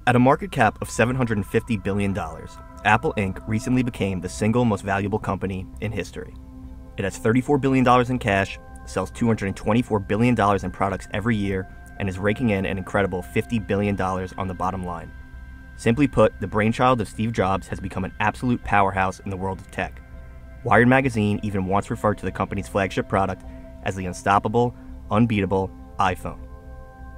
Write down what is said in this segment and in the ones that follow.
At a market cap of $750 billion, Apple Inc. recently became the single most valuable company in history. It has $34 billion in cash, sells $224 billion in products every year, and is raking in an incredible $50 billion on the bottom line. Simply put, the brainchild of Steve Jobs has become an absolute powerhouse in the world of tech. Wired magazine even once referred to the company's flagship product as the unstoppable, unbeatable iPhone.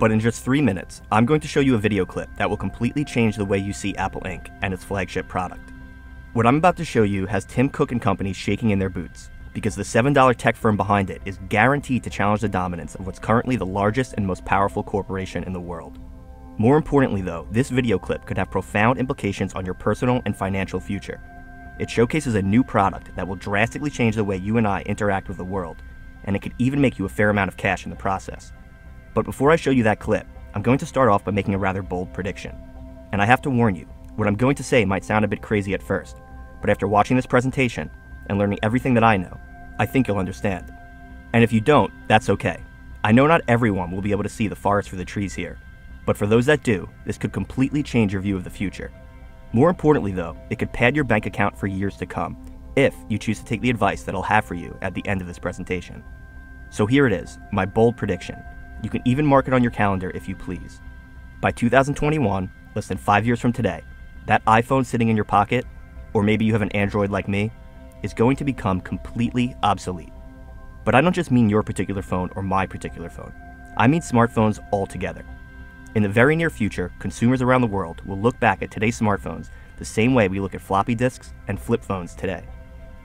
But in just 3 minutes, I'm going to show you a video clip that will completely change the way you see Apple Inc. and its flagship product. What I'm about to show you has Tim Cook and company shaking in their boots, because the $7 tech firm behind it is guaranteed to challenge the dominance of what's currently the largest and most powerful corporation in the world. More importantly though, this video clip could have profound implications on your personal and financial future. It showcases a new product that will drastically change the way you and I interact with the world, and it could even make you a fair amount of cash in the process. But before I show you that clip, I'm going to start off by making a rather bold prediction. And I have to warn you, what I'm going to say might sound a bit crazy at first, but after watching this presentation and learning everything that I know, I think you'll understand. And if you don't, that's okay. I know not everyone will be able to see the forest for the trees here, but for those that do, this could completely change your view of the future. More importantly though, it could pad your bank account for years to come, if you choose to take the advice that I'll have for you at the end of this presentation. So here it is, my bold prediction. You can even mark it on your calendar if you please. By 2021, less than 5 years from today, that iPhone sitting in your pocket, or maybe you have an Android like me, is going to become completely obsolete. But I don't just mean your particular phone or my particular phone. I mean smartphones altogether. In the very near future, consumers around the world will look back at today's smartphones the same way we look at floppy disks and flip phones today.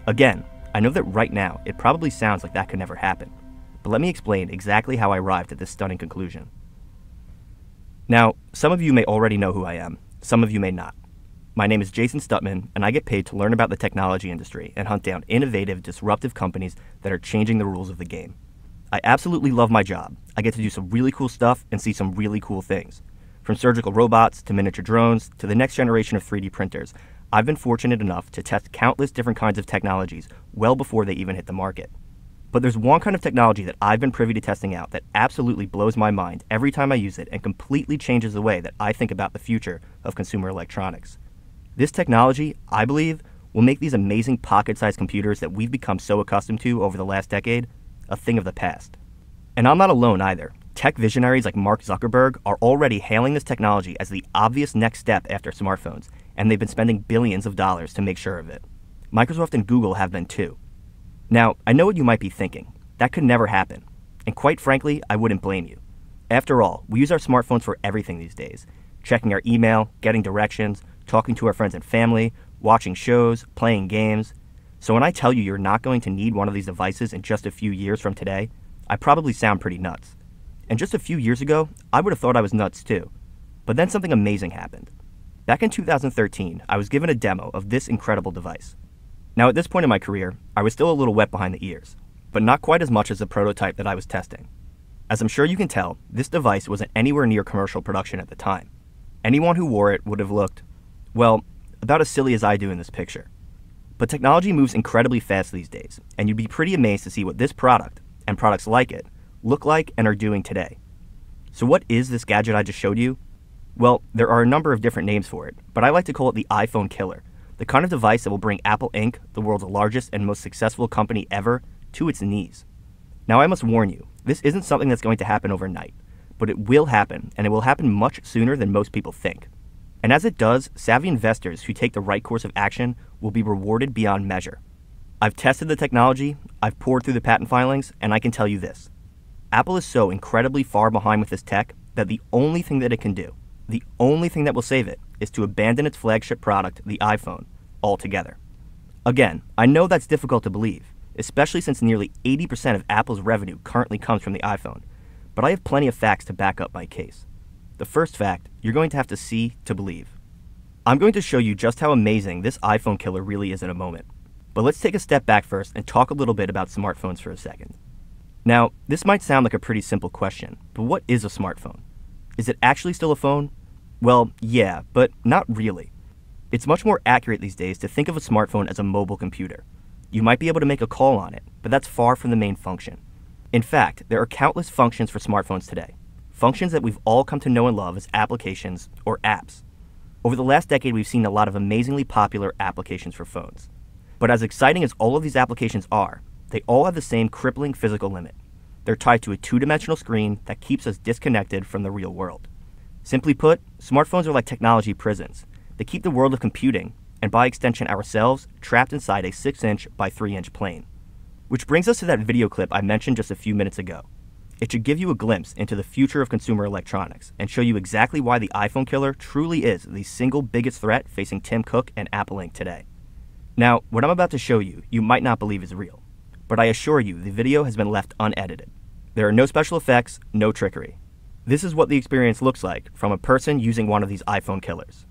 Again, I know that right now it probably sounds like that could never happen. But let me explain exactly how I arrived at this stunning conclusion. Now, some of you may already know who I am, some of you may not. My name is Jason Stutman, and I get paid to learn about the technology industry and hunt down innovative, disruptive companies that are changing the rules of the game. I absolutely love my job. I get to do some really cool stuff and see some really cool things. From surgical robots to miniature drones to the next generation of 3D printers, I've been fortunate enough to test countless different kinds of technologies well before they even hit the market. But there's one kind of technology that I've been privy to testing out that absolutely blows my mind every time I use it and completely changes the way that I think about the future of consumer electronics. This technology, I believe, will make these amazing pocket-sized computers that we've become so accustomed to over the last decade a thing of the past. And I'm not alone either. Tech visionaries like Mark Zuckerberg are already hailing this technology as the obvious next step after smartphones, and they've been spending billions of dollars to make sure of it. Microsoft and Google have been too. Now, I know what you might be thinking. That could never happen. And quite frankly, I wouldn't blame you. After all, we use our smartphones for everything these days. Checking our email, getting directions, talking to our friends and family, watching shows, playing games. So when I tell you you're not going to need one of these devices in just a few years from today, I probably sound pretty nuts. And just a few years ago, I would have thought I was nuts too. But then something amazing happened. Back in 2013, I was given a demo of this incredible device. Now at this point in my career, I was still a little wet behind the ears, but not quite as much as the prototype that I was testing. As I'm sure you can tell, this device wasn't anywhere near commercial production at the time. Anyone who wore it would have looked, well, about as silly as I do in this picture. But technology moves incredibly fast these days, and you'd be pretty amazed to see what this product, and products like it, look like and are doing today. So what is this gadget I just showed you? Well, there are a number of different names for it, but I like to call it the iPhone killer. The kind of device that will bring Apple Inc., the world's largest and most successful company ever, to its knees. Now I must warn you, this isn't something that's going to happen overnight, but it will happen, and it will happen much sooner than most people think. And as it does, savvy investors who take the right course of action will be rewarded beyond measure. I've tested the technology, I've poured through the patent filings, and I can tell you this. Apple is so incredibly far behind with this tech that the only thing that it can do, the only thing that will save it, is to abandon its flagship product, the iPhone, altogether. Again, I know that's difficult to believe, especially since nearly 80% of Apple's revenue currently comes from the iPhone, but I have plenty of facts to back up my case. The first fact, you're going to have to see to believe. I'm going to show you just how amazing this iPhone killer really is in a moment. But let's take a step back first and talk a little bit about smartphones for a second. Now, this might sound like a pretty simple question, but what is a smartphone? Is it actually still a phone? Well, yeah, but not really. It's much more accurate these days to think of a smartphone as a mobile computer. You might be able to make a call on it, but that's far from the main function. In fact, there are countless functions for smartphones today. Functions that we've all come to know and love as applications or apps. Over the last decade, we've seen a lot of amazingly popular applications for phones. But as exciting as all of these applications are, they all have the same crippling physical limit. They're tied to a two-dimensional screen that keeps us disconnected from the real world. Simply put, smartphones are like technology prisons. They keep the world of computing, and by extension ourselves, trapped inside a 6-inch by 3-inch plane. Which brings us to that video clip I mentioned just a few minutes ago. It should give you a glimpse into the future of consumer electronics and show you exactly why the iPhone killer truly is the single biggest threat facing Tim Cook and Apple Inc. today. Now, what I'm about to show you, you might not believe is real, but I assure you the video has been left unedited. There are no special effects, no trickery. This is what the experience looks like from a person using one of these iPhone killers.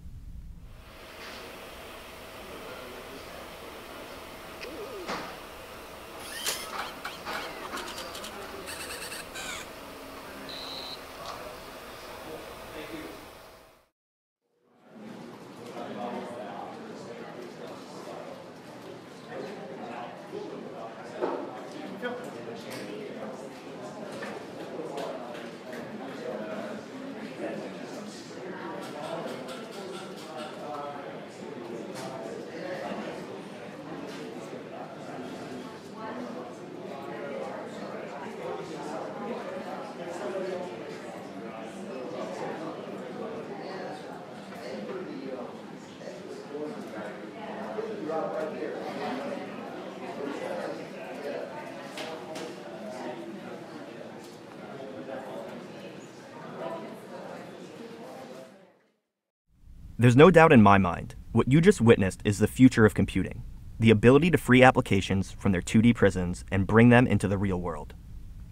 There's no doubt in my mind, what you just witnessed is the future of computing, the ability to free applications from their 2D prisons and bring them into the real world.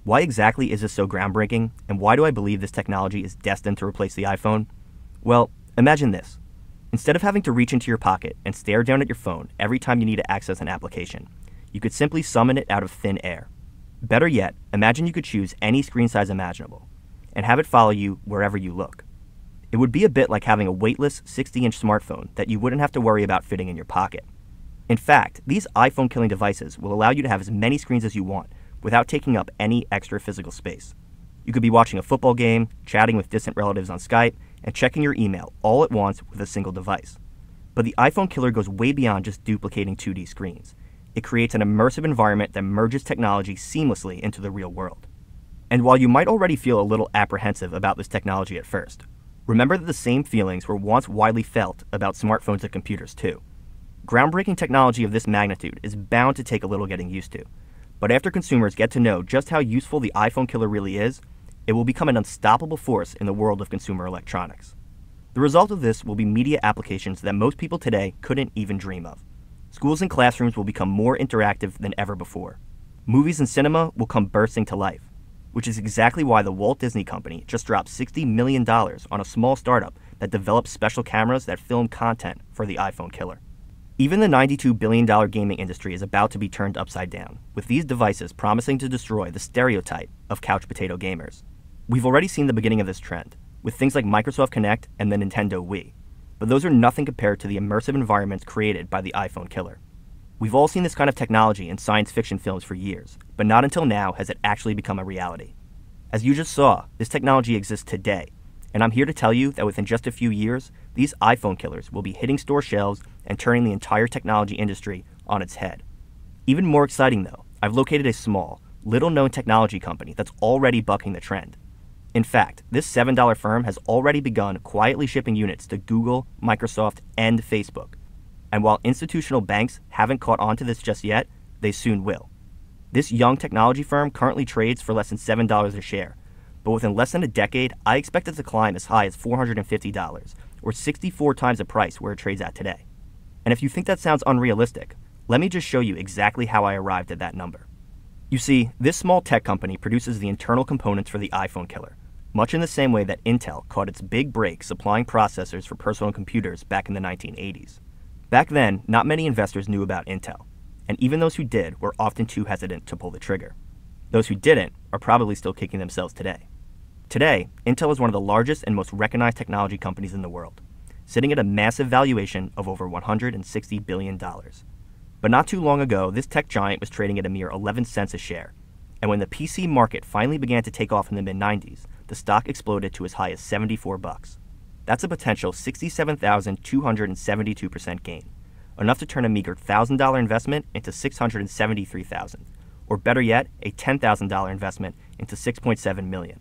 Why exactly is this so groundbreaking, and why do I believe this technology is destined to replace the iPhone? Well, imagine this. Instead of having to reach into your pocket and stare down at your phone every time you need to access an application, you could simply summon it out of thin air. Better yet, imagine you could choose any screen size imaginable, and have it follow you wherever you look. It would be a bit like having a weightless 60-inch smartphone that you wouldn't have to worry about fitting in your pocket. In fact, these iPhone-killing devices will allow you to have as many screens as you want without taking up any extra physical space. You could be watching a football game, chatting with distant relatives on Skype, and checking your email all at once with a single device. But the iPhone killer goes way beyond just duplicating 2D screens. It creates an immersive environment that merges technology seamlessly into the real world. And while you might already feel a little apprehensive about this technology at first, remember that the same feelings were once widely felt about smartphones and computers too. Groundbreaking technology of this magnitude is bound to take a little getting used to, but after consumers get to know just how useful the iPhone killer really is, it will become an unstoppable force in the world of consumer electronics. The result of this will be media applications that most people today couldn't even dream of. Schools and classrooms will become more interactive than ever before. Movies and cinema will come bursting to life, which is exactly why the Walt Disney Company just dropped $60 million on a small startup that develops special cameras that film content for the iPhone killer. Even the $92 billion gaming industry is about to be turned upside down, with these devices promising to destroy the stereotype of couch potato gamers. We've already seen the beginning of this trend, with things like Microsoft Kinect and the Nintendo Wii, but those are nothing compared to the immersive environments created by the iPhone killer. We've all seen this kind of technology in science fiction films for years, but not until now has it actually become a reality. As you just saw, this technology exists today, and I'm here to tell you that within just a few years, these iPhone killers will be hitting store shelves and turning the entire technology industry on its head. Even more exciting though, I've located a small, little-known technology company that's already bucking the trend. In fact, this $7 firm has already begun quietly shipping units to Google, Microsoft, and Facebook. And while institutional banks haven't caught on to this just yet, they soon will. This young technology firm currently trades for less than $7 a share, but within less than a decade, I expect it to climb as high as $450, or 64 times the price where it trades at today. And if you think that sounds unrealistic, let me just show you exactly how I arrived at that number. You see, this small tech company produces the internal components for the iPhone killer, much in the same way that Intel caught its big break supplying processors for personal computers back in the 1980s. Back then, not many investors knew about Intel, and even those who did were often too hesitant to pull the trigger. Those who didn't are probably still kicking themselves today. Today, Intel is one of the largest and most recognized technology companies in the world, sitting at a massive valuation of over $160 billion. But not too long ago, this tech giant was trading at a mere 11 cents a share, and when the PC market finally began to take off in the mid-90s, the stock exploded to as high as $74. That's a potential 67,272% gain, enough to turn a meager $1,000 investment into $673,000, or better yet, a $10,000 investment into $6.7 million.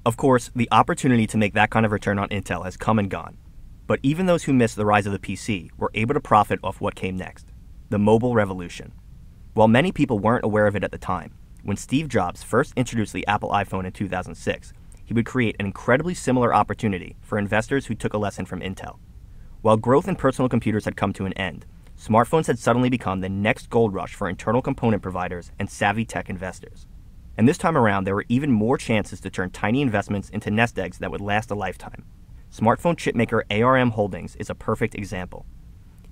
Of course, the opportunity to make that kind of return on Intel has come and gone, but even those who missed the rise of the PC were able to profit off what came next, the mobile revolution. While many people weren't aware of it at the time, when Steve Jobs first introduced the Apple iPhone in 2006, he would create an incredibly similar opportunity for investors who took a lesson from Intel. While growth in personal computers had come to an end, smartphones had suddenly become the next gold rush for internal component providers and savvy tech investors. And this time around, there were even more chances to turn tiny investments into nest eggs that would last a lifetime. Smartphone chipmaker ARM Holdings is a perfect example.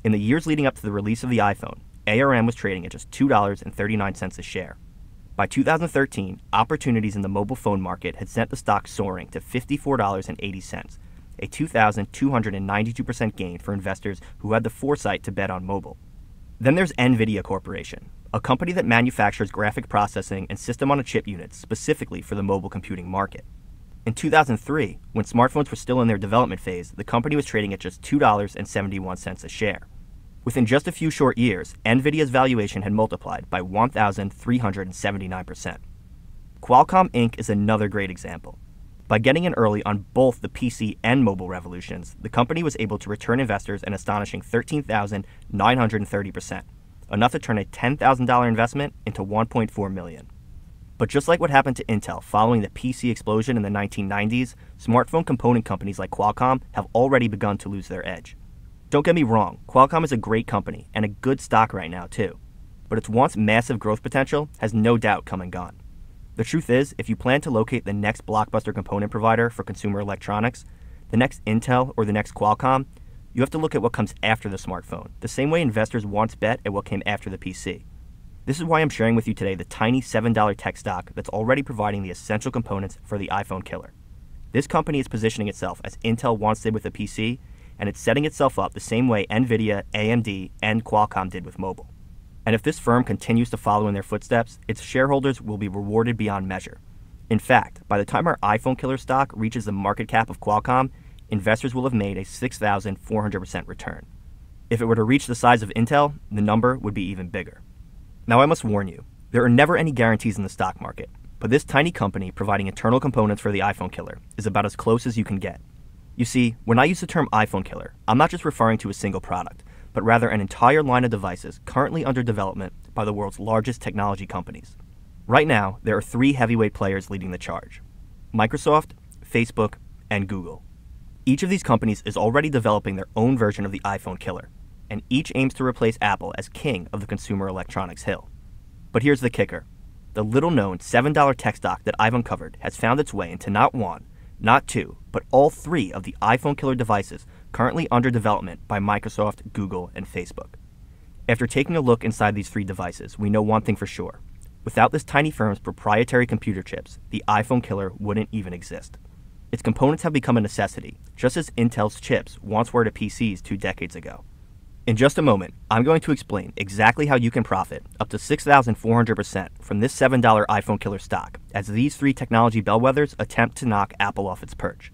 In the years leading up to the release of the iPhone, ARM was trading at just $2.39 a share. By 2013, opportunities in the mobile phone market had sent the stock soaring to $54.80, a 2,292% gain for investors who had the foresight to bet on mobile. Then there's NVIDIA Corporation, a company that manufactures graphic processing and system-on-a-chip units specifically for the mobile computing market. In 2003, when smartphones were still in their development phase, the company was trading at just $2.71 a share. Within just a few short years, NVIDIA's valuation had multiplied by 1,379%. Qualcomm Inc. is another great example. By getting in early on both the PC and mobile revolutions, the company was able to return investors an astonishing 13,930%, enough to turn a $10,000 investment into $1.4 million. But just like what happened to Intel following the PC explosion in the 1990s, smartphone component companies like Qualcomm have already begun to lose their edge. Don't get me wrong, Qualcomm is a great company and a good stock right now too, but its once massive growth potential has no doubt come and gone. The truth is, if you plan to locate the next blockbuster component provider for consumer electronics, the next Intel or the next Qualcomm, you have to look at what comes after the smartphone, the same way investors once bet at what came after the PC. This is why I'm sharing with you today the tiny $7 tech stock that's already providing the essential components for the iPhone killer. This company is positioning itself as Intel once did with the PC, and it's setting itself up the same way NVIDIA, AMD, and Qualcomm did with mobile. And if this firm continues to follow in their footsteps, its shareholders will be rewarded beyond measure. In fact, by the time our iPhone killer stock reaches the market cap of Qualcomm, investors will have made a 6,400% return. If it were to reach the size of Intel, the number would be even bigger. Now I must warn you, there are never any guarantees in the stock market, but this tiny company providing internal components for the iPhone killer is about as close as you can get. You see, when I use the term iPhone killer, I'm not just referring to a single product, but rather an entire line of devices currently under development by the world's largest technology companies. Right now, there are three heavyweight players leading the charge: Microsoft, Facebook, and Google. Each of these companies is already developing their own version of the iPhone killer, and each aims to replace Apple as king of the consumer electronics hill. But here's the kicker. The little-known $7 tech stock that I've uncovered has found its way into not one, not two, but all three of the iPhone killer devices currently under development by Microsoft, Google, and Facebook. After taking a look inside these three devices, we know one thing for sure. Without this tiny firm's proprietary computer chips, the iPhone killer wouldn't even exist. Its components have become a necessity, just as Intel's chips once were to PCs 2 decades ago. In just a moment, I'm going to explain exactly how you can profit up to 6,400% from this $7 iPhone killer stock, as these three technology bellwethers attempt to knock Apple off its perch.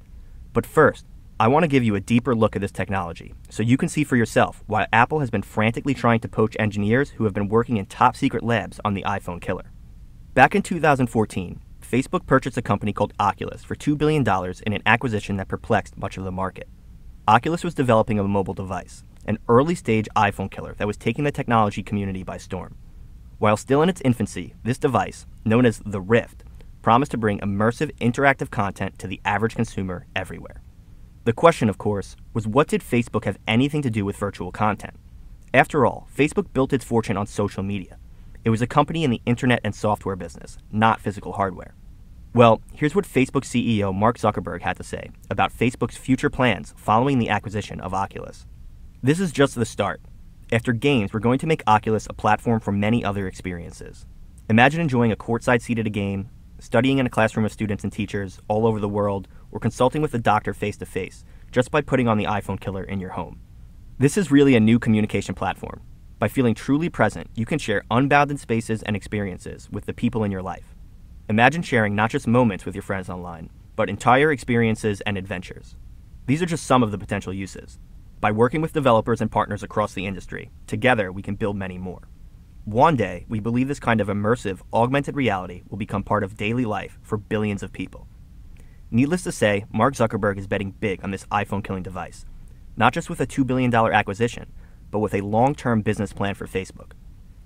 But first, I want to give you a deeper look at this technology, so you can see for yourself why Apple has been frantically trying to poach engineers who have been working in top-secret labs on the iPhone killer. Back in 2014, Facebook purchased a company called Oculus for $2 billion in an acquisition that perplexed much of the market. Oculus was developing a mobile device, an early-stage iPhone killer that was taking the technology community by storm. While still in its infancy, this device, known as the Rift, promised to bring immersive interactive content to the average consumer everywhere. The question, of course, was what did Facebook have anything to do with virtual content? After all, Facebook built its fortune on social media. It was a company in the internet and software business, not physical hardware. Well, here's what Facebook CEO Mark Zuckerberg had to say about Facebook's future plans following the acquisition of Oculus. This is just the start. After games, we're going to make Oculus a platform for many other experiences. Imagine enjoying a courtside seat at a game, studying in a classroom of students and teachers all over the world, or consulting with a doctor face-to-face, just by putting on the iPhone killer in your home. This is really a new communication platform. By feeling truly present, you can share unbounded spaces and experiences with the people in your life. Imagine sharing not just moments with your friends online, but entire experiences and adventures. These are just some of the potential uses. By working with developers and partners across the industry, together we can build many more. One day, we believe this kind of immersive, augmented reality will become part of daily life for billions of people. Needless to say, Mark Zuckerberg is betting big on this iPhone-killing device, not just with a $2 billion acquisition, but with a long-term business plan for Facebook.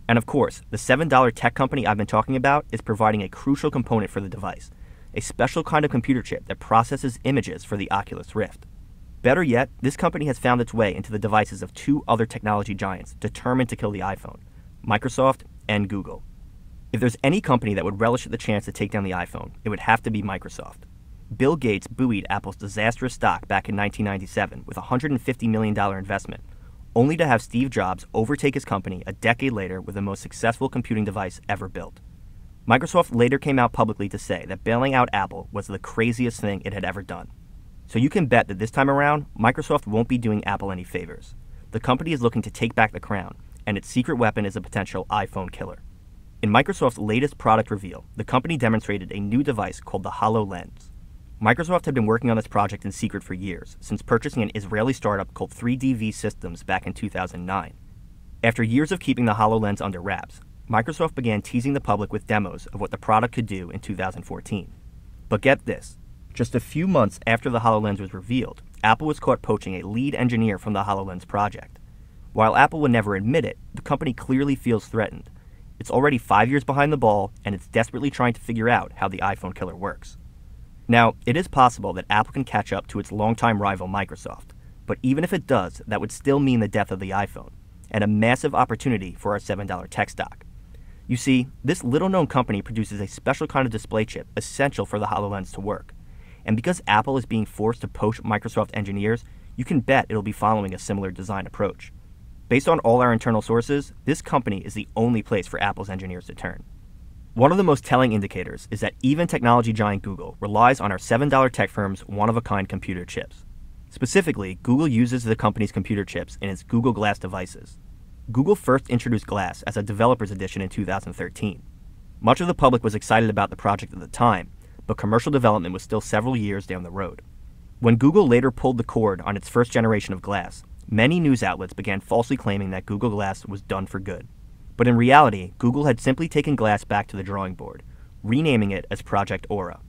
And of course, the $7 tech company I've been talking about is providing a crucial component for the device, a special kind of computer chip that processes images for the Oculus Rift. Better yet, this company has found its way into the devices of two other technology giants determined to kill the iPhone, Microsoft and Google. If there's any company that would relish the chance to take down the iPhone, it would have to be Microsoft. Bill Gates buoyed Apple's disastrous stock back in 1997 with a $150 million investment, only to have Steve Jobs overtake his company a decade later with the most successful computing device ever built. Microsoft later came out publicly to say that bailing out Apple was the craziest thing it had ever done. So you can bet that this time around, Microsoft won't be doing Apple any favors. The company is looking to take back the crown, and its secret weapon is a potential iPhone killer. In Microsoft's latest product reveal, the company demonstrated a new device called the Hololens. Microsoft had been working on this project in secret for years, since purchasing an Israeli startup called 3DV Systems back in 2009. After years of keeping the HoloLens under wraps, Microsoft began teasing the public with demos of what the product could do in 2014. But get this, just a few months after the HoloLens was revealed, Apple was caught poaching a lead engineer from the HoloLens project. While Apple would never admit it, the company clearly feels threatened. It's already 5 years behind the ball, and it's desperately trying to figure out how the iPhone killer works. Now, it is possible that Apple can catch up to its longtime rival Microsoft, but even if it does, that would still mean the death of the iPhone, and a massive opportunity for our $7 tech stock. You see, this little-known company produces a special kind of display chip essential for the HoloLens to work. And because Apple is being forced to poach Microsoft engineers, you can bet it'll be following a similar design approach. Based on all our internal sources, this company is the only place for Apple's engineers to turn. One of the most telling indicators is that even technology giant Google relies on our $7 tech firm's one-of-a-kind computer chips. Specifically, Google uses the company's computer chips in its Google Glass devices. Google first introduced Glass as a developer's edition in 2013. Much of the public was excited about the project at the time, but commercial development was still several years down the road. When Google later pulled the cord on its first generation of Glass, many news outlets began falsely claiming that Google Glass was done for good. But in reality, Google had simply taken Glass back to the drawing board, renaming it as Project Aura.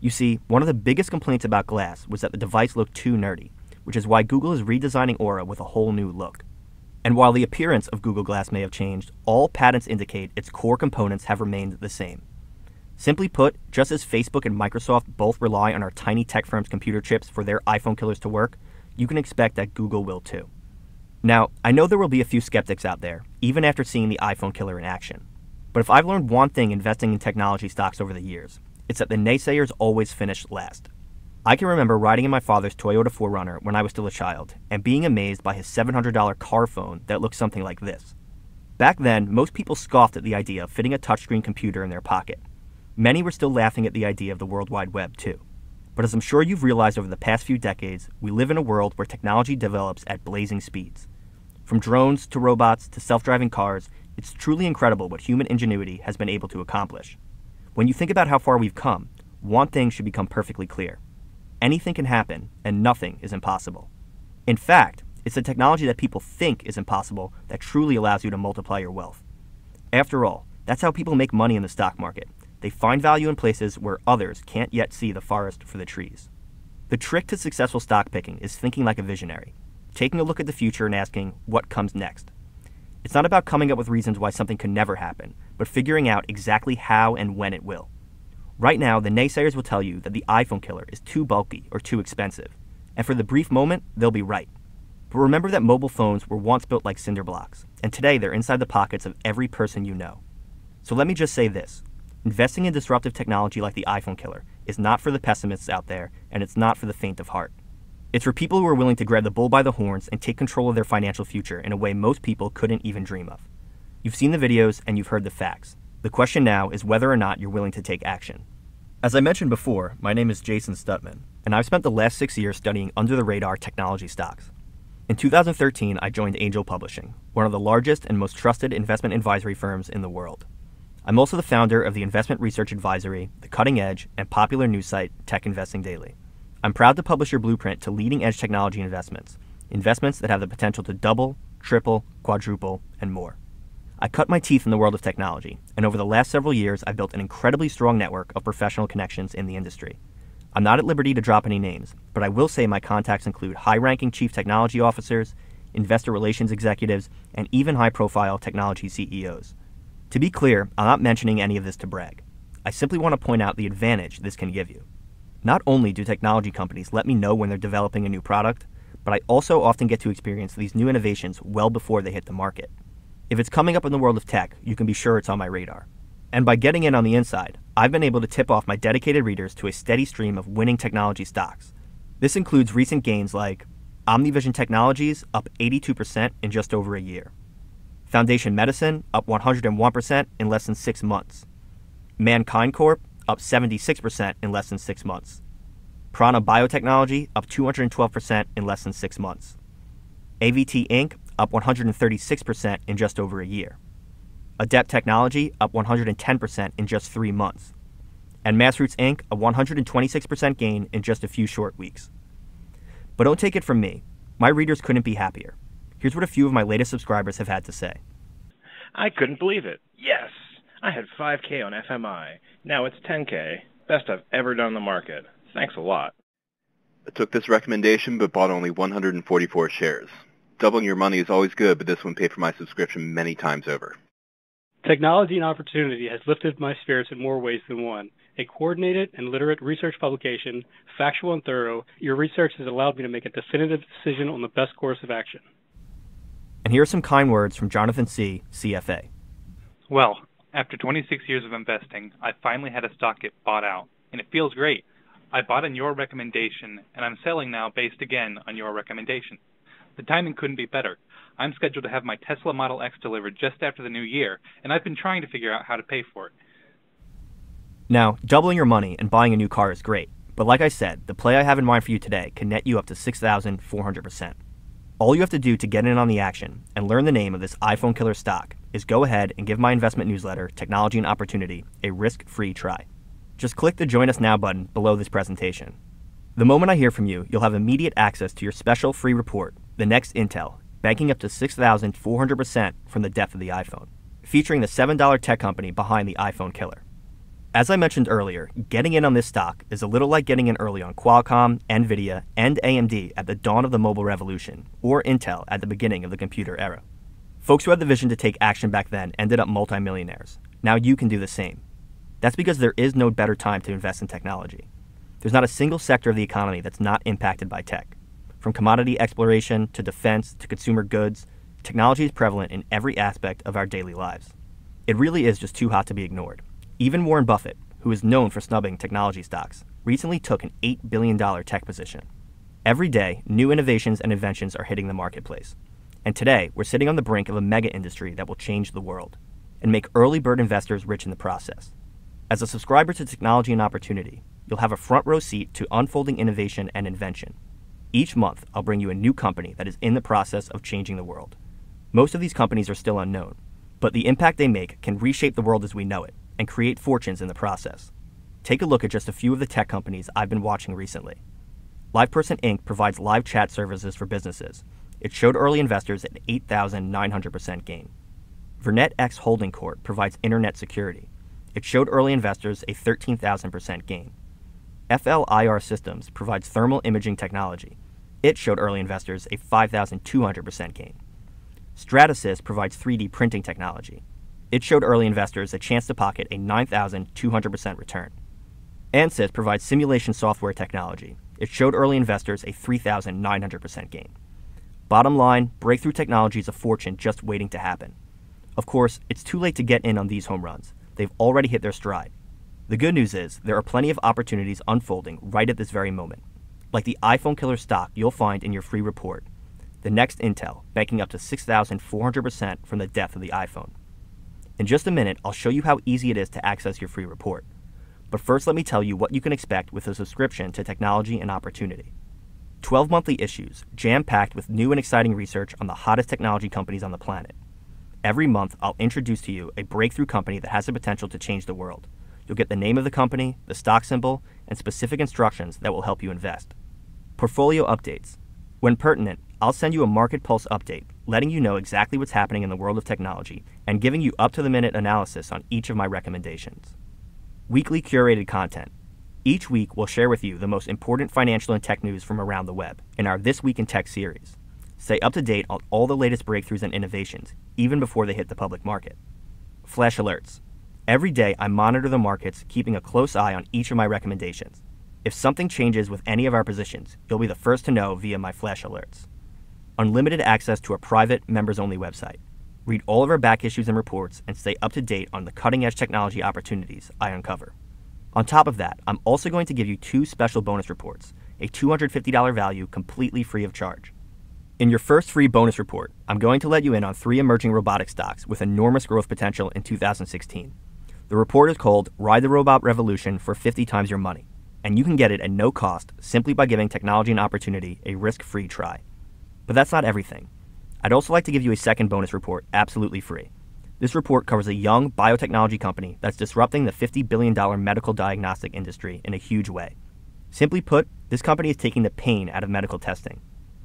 You see, one of the biggest complaints about Glass was that the device looked too nerdy, which is why Google is redesigning Aura with a whole new look. And while the appearance of Google Glass may have changed, all patents indicate its core components have remained the same. Simply put, just as Facebook and Microsoft both rely on our tiny tech firm's computer chips for their iPhone killers to work, you can expect that Google will too. Now, I know there will be a few skeptics out there, even after seeing the iPhone killer in action. But if I've learned one thing investing in technology stocks over the years, it's that the naysayers always finish last. I can remember riding in my father's Toyota 4Runner when I was still a child, and being amazed by his $700 car phone that looked something like this. Back then, most people scoffed at the idea of fitting a touchscreen computer in their pocket. Many were still laughing at the idea of the World Wide Web, too. But as I'm sure you've realized over the past few decades, we live in a world where technology develops at blazing speeds. From drones to robots to self-driving cars, it's truly incredible what human ingenuity has been able to accomplish. When you think about how far we've come, one thing should become perfectly clear. Anything can happen, and nothing is impossible. In fact, it's the technology that people think is impossible that truly allows you to multiply your wealth. After all, that's how people make money in the stock market. They find value in places where others can't yet see the forest for the trees. The trick to successful stock picking is thinking like a visionary, taking a look at the future and asking, what comes next? It's not about coming up with reasons why something could never happen, but figuring out exactly how and when it will. Right now, the naysayers will tell you that the iPhone killer is too bulky or too expensive, and for the brief moment, they'll be right. But remember that mobile phones were once built like cinder blocks, and today they're inside the pockets of every person you know. So let me just say this. Investing in disruptive technology like the iPhone killer is not for the pessimists out there, and it's not for the faint of heart. It's for people who are willing to grab the bull by the horns and take control of their financial future in a way most people couldn't even dream of. You've seen the videos and you've heard the facts. The question now is whether or not you're willing to take action. As I mentioned before, my name is Jason Stutman, and I've spent the last 6 years studying under-the-radar technology stocks. In 2013, I joined Angel Publishing, one of the largest and most trusted investment advisory firms in the world. I'm also the founder of the investment research advisory, the cutting edge, and popular news site Tech Investing Daily. I'm proud to publish your blueprint to leading-edge technology investments, investments that have the potential to double, triple, quadruple, and more. I cut my teeth in the world of technology, and over the last several years, I've built an incredibly strong network of professional connections in the industry. I'm not at liberty to drop any names, but I will say my contacts include high-ranking chief technology officers, investor relations executives, and even high-profile technology CEOs. To be clear, I'm not mentioning any of this to brag. I simply want to point out the advantage this can give you. Not only do technology companies let me know when they're developing a new product, but I also often get to experience these new innovations well before they hit the market. If it's coming up in the world of tech, you can be sure it's on my radar. And by getting in on the inside, I've been able to tip off my dedicated readers to a steady stream of winning technology stocks. This includes recent gains like OmniVision Technologies up 82% in just over a year. Foundation Medicine up 101% in less than 6 months. Mankind Corp up 76% in less than 6 months. Prana Biotechnology up 212% in less than 6 months. AVT Inc. up 136% in just over a year. Adept Technology up 110% in just 3 months. And Massroots Inc. a 126% gain in just a few short weeks. But don't take it from me. My readers couldn't be happier. Here's what a few of my latest subscribers have had to say. I couldn't believe it. Yes! I had 5K on FMI. Now it's 10K. Best I've ever done on the market. Thanks a lot. I took this recommendation but bought only 144 shares. Doubling your money is always good, but this one paid for my subscription many times over. Technology and Opportunity has lifted my spirits in more ways than one. A coordinated and literate research publication, factual and thorough, your research has allowed me to make a definitive decision on the best course of action. And here are some kind words from Jonathan C., CFA. Well, after 26 years of investing, I finally had a stock get bought out, and it feels great. I bought on your recommendation, and I'm selling now based again on your recommendation. The timing couldn't be better. I'm scheduled to have my Tesla Model X delivered just after the new year, and I've been trying to figure out how to pay for it. Now, doubling your money and buying a new car is great, but like I said, the play I have in mind for you today can net you up to 6,400%. All you have to do to get in on the action and learn the name of this iPhone killer stock is go ahead and give my investment newsletter, Technology and Opportunity, a risk-free try. Just click the Join Us Now button below this presentation. The moment I hear from you, you'll have immediate access to your special free report, The Next Intel, banking up to 6,400% from the death of the iPhone, featuring the $7 tech company behind the iPhone killer. As I mentioned earlier, getting in on this stock is a little like getting in early on Qualcomm, NVIDIA, and AMD at the dawn of the mobile revolution, or Intel at the beginning of the computer era. Folks who had the vision to take action back then ended up multimillionaires. Now you can do the same. That's because there is no better time to invest in technology. There's not a single sector of the economy that's not impacted by tech. From commodity exploration to defense to consumer goods, technology is prevalent in every aspect of our daily lives. It really is just too hot to be ignored. Even Warren Buffett, who is known for snubbing technology stocks, recently took an $8 billion tech position. Every day, new innovations and inventions are hitting the marketplace. And today, we're sitting on the brink of a mega industry that will change the world and make early bird investors rich in the process. As a subscriber to Technology and Opportunity, you'll have a front row seat to unfolding innovation and invention. Each month, I'll bring you a new company that is in the process of changing the world. Most of these companies are still unknown, but the impact they make can reshape the world as we know it and create fortunes in the process. Take a look at just a few of the tech companies I've been watching recently. LivePerson Inc. provides live chat services for businesses. It showed early investors an 8,900% gain. VernetX Holding Corp. provides internet security. It showed early investors a 13,000% gain. FLIR Systems provides thermal imaging technology. It showed early investors a 5,200% gain. Stratasys provides 3D printing technology. It showed early investors a chance to pocket a 9,200% return. Ansys provides simulation software technology. It showed early investors a 3,900% gain. Bottom line, breakthrough technology is a fortune just waiting to happen. Of course, it's too late to get in on these home runs. They've already hit their stride. The good news is there are plenty of opportunities unfolding right at this very moment, like the iPhone killer stock you'll find in your free report, The Next Intel, banking up to 6,400% from the death of the iPhone. In just a minute, I'll show you how easy it is to access your free report. But first, let me tell you what you can expect with a subscription to Technology and Opportunity. 12 monthly issues, jam-packed with new and exciting research on the hottest technology companies on the planet. Every month, I'll introduce to you a breakthrough company that has the potential to change the world. You'll get the name of the company, the stock symbol, and specific instructions that will help you invest. Portfolio updates. When pertinent, I'll send you a market pulse update, letting you know exactly what's happening in the world of technology and giving you up-to-the-minute analysis on each of my recommendations. Weekly curated content. Each week, we'll share with you the most important financial and tech news from around the web in our This Week in Tech series. Stay up to date on all the latest breakthroughs and innovations, even before they hit the public market. Flash alerts. Every day, I monitor the markets, keeping a close eye on each of my recommendations. If something changes with any of our positions, you'll be the first to know via my flash alerts. Unlimited access to a private, members-only website. Read all of our back issues and reports and stay up to date on the cutting-edge technology opportunities I uncover. On top of that, I'm also going to give you 2 special bonus reports, a $250 value completely free of charge. In your first free bonus report, I'm going to let you in on 3 emerging robotic stocks with enormous growth potential in 2016. The report is called Ride the Robot Revolution for 50 times your money, and you can get it at no cost simply by giving Technology and Opportunity a risk-free try. But that's not everything. I'd also like to give you a second bonus report absolutely free. This report covers a young biotechnology company that's disrupting the $50 billion medical diagnostic industry in a huge way. Simply put, this company is taking the pain out of medical testing.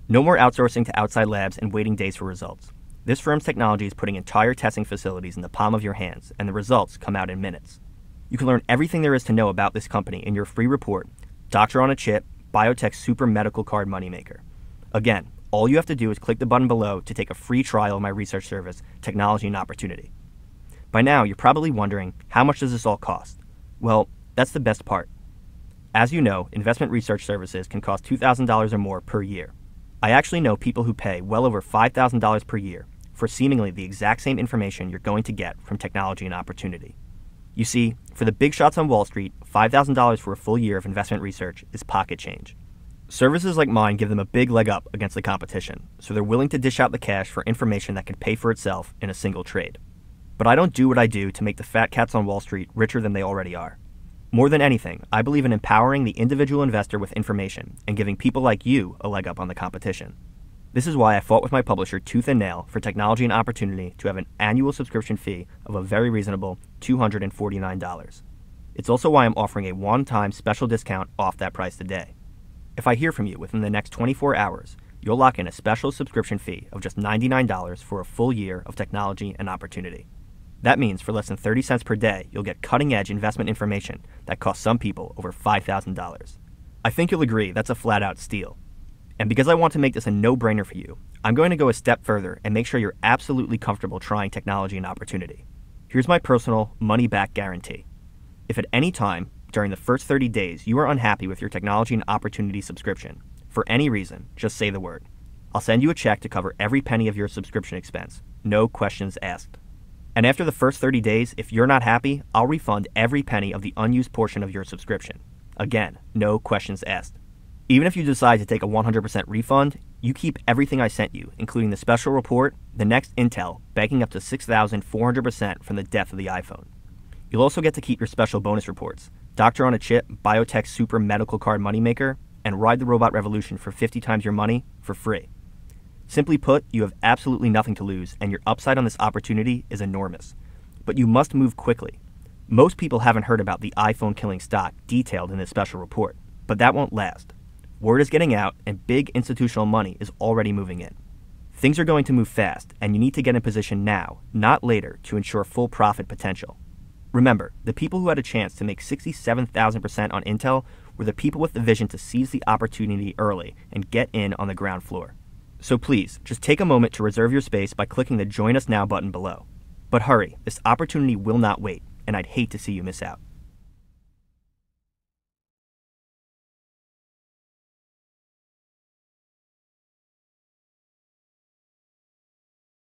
No more outsourcing to outside labs and waiting days for results. This firm's technology is putting entire testing facilities in the palm of your hands, and the results come out in minutes. You can learn everything there is to know about this company in your free report, Doctor on a Chip, Biotech's Super Medical Card Moneymaker. Again, all you have to do is click the button below to take a free trial of my research service, Technology and Opportunity. By now, you're probably wondering, how much does this all cost? Well, that's the best part. As you know, investment research services can cost $2,000 or more per year. I actually know people who pay well over $5,000 per year for seemingly the exact same information you're going to get from Technology and Opportunity. You see, for the big shots on Wall Street, $5,000 for a full year of investment research is pocket change. Services like mine give them a big leg up against the competition, so they're willing to dish out the cash for information that can pay for itself in a single trade. But I don't do what I do to make the fat cats on Wall Street richer than they already are. More than anything, I believe in empowering the individual investor with information and giving people like you a leg up on the competition. This is why I fought with my publisher tooth and nail for Technology and Opportunity to have an annual subscription fee of a very reasonable $249. It's also why I'm offering a one-time special discount off that price today. If I hear from you within the next 24 hours, you'll lock in a special subscription fee of just $99 for a full year of Technology and Opportunity. That means for less than 30 cents per day, you'll get cutting-edge investment information that costs some people over $5,000. I think you'll agree that's a flat-out steal. And because I want to make this a no-brainer for you, I'm going to go a step further and make sure you're absolutely comfortable trying Technology and Opportunity. Here's my personal money-back guarantee. If at any time during the first 30 days you are unhappy with your Technology and Opportunity subscription, for any reason, just say the word. I'll send you a check to cover every penny of your subscription expense. No questions asked. And after the first 30 days, if you're not happy, I'll refund every penny of the unused portion of your subscription. Again, no questions asked. Even if you decide to take a 100% refund, you keep everything I sent you, including the special report, the next intel, banking up to 6,400% from the death of the iPhone. You'll also get to keep your special bonus reports, Doctor on a Chip, Biotech's Super Medical Card Moneymaker, and Ride the Robot Revolution for 50 times your money for free. Simply put, you have absolutely nothing to lose, and your upside on this opportunity is enormous. But you must move quickly. Most people haven't heard about the iPhone killing stock detailed in this special report, but that won't last. Word is getting out, and big institutional money is already moving in. Things are going to move fast, and you need to get in position now, not later, to ensure full profit potential. Remember, the people who had a chance to make 67,000% on Intel were the people with the vision to seize the opportunity early and get in on the ground floor. So please, just take a moment to reserve your space by clicking the Join Us Now button below. But hurry, this opportunity will not wait, and I'd hate to see you miss out.